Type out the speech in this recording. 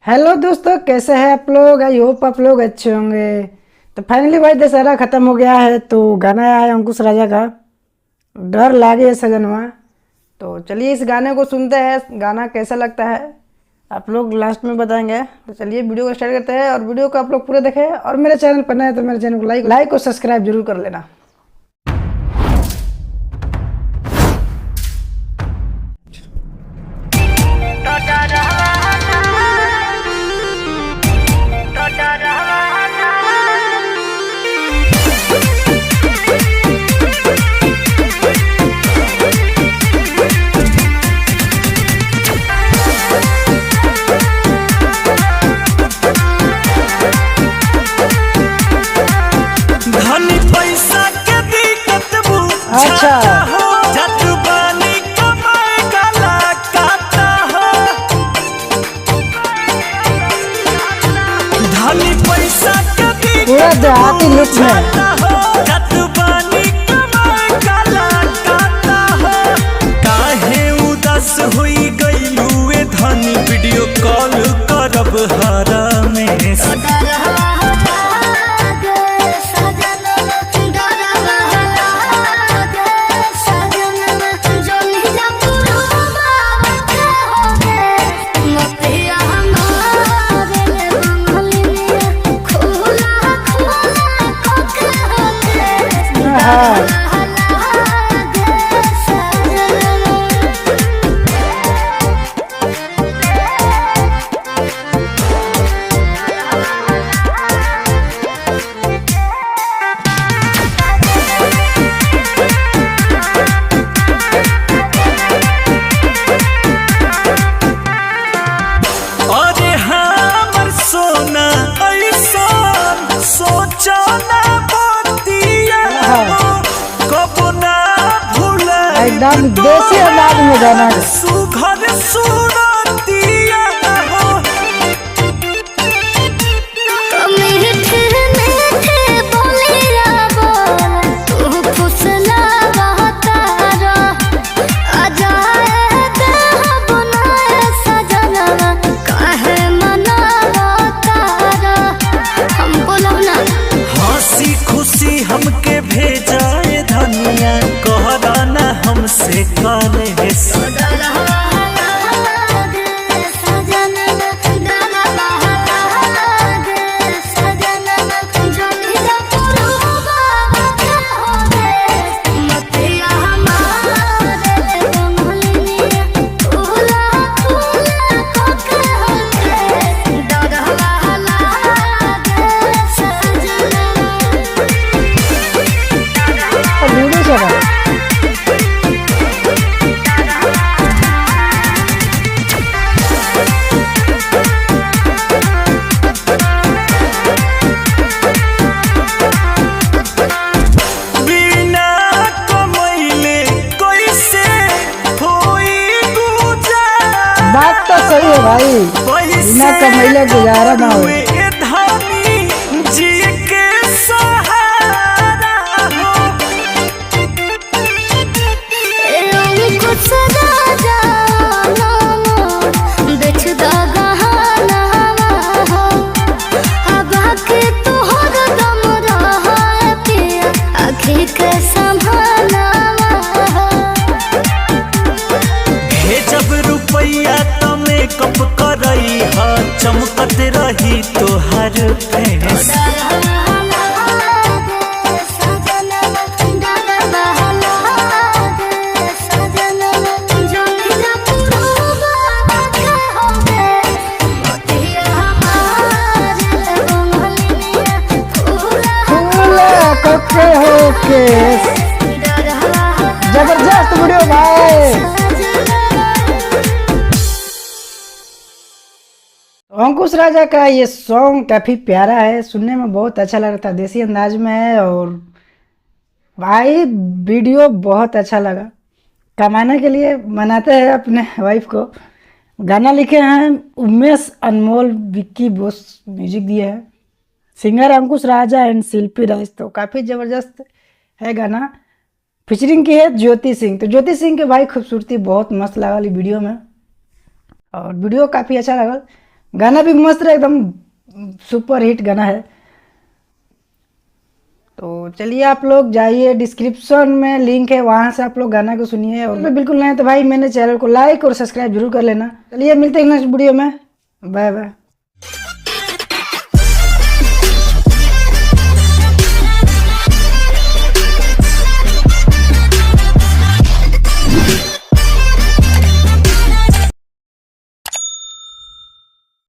Hello दोस्तों, कैसे हैं आप लोग। आई होप आप लोग अच्छे होंगे। तो फाइनली भाई दशहरा ख़त्म हो गया है, तो गाना आया है अंकुश राजा का डर लागे सजनवा। तो चलिए इस गाने को सुनते हैं, गाना कैसा लगता है आप लोग लास्ट में बताएंगे। तो चलिए वीडियो को स्टार्ट करते हैं, और वीडियो को आप लोग पूरे देखें, और मेरे चैनल पर नए हैं तो मेरे चैनल को लाइक और सब्सक्राइब जरूर कर लेना। अच्छा पूरा देहाती लुक में हुई गईलुए धनी वीडियो कॉल करब हरा में एकदम देसी अंदाज में गाना है। सुघर सुरतिया हो हंसी खुशी हमके भेजाए धनिया कहराना हमसे करे बात तो सही है भाई, बिना कमैले गुजारा ना हो। मेकअप करई हा चमकत रही तोहर फेस जबरदस्त वीडियो भाई। अंकुश राजा का ये सॉन्ग काफ़ी प्यारा है, सुनने में बहुत अच्छा लग रहा था, देसी अंदाज में है। और भाई वीडियो बहुत अच्छा लगा। कमाने के लिए मनाते हैं अपने वाइफ को। गाना लिखे हैं उमेश अनमोल, विक्की बोस म्यूजिक दिए हैं, सिंगर अंकुश राजा एंड शिल्पी राज। तो काफ़ी ज़बरदस्त है गाना। फीचरिंग की है ज्योति सिंह। तो ज्योति सिंह के भाई खूबसूरती बहुत मस्त लगा वीडियो में, और वीडियो काफ़ी अच्छा लगा। गाना भी मस्त है, एकदम सुपर हिट गाना है। तो चलिए आप लोग जाइए, डिस्क्रिप्शन में लिंक है, वहां से आप लोग गाना को सुनिए। और बिल्कुल नए तो भाई मेरे चैनल को लाइक और सब्सक्राइब जरूर कर लेना। चलिए मिलते हैं नेक्स्ट वीडियो में, बाय बाय।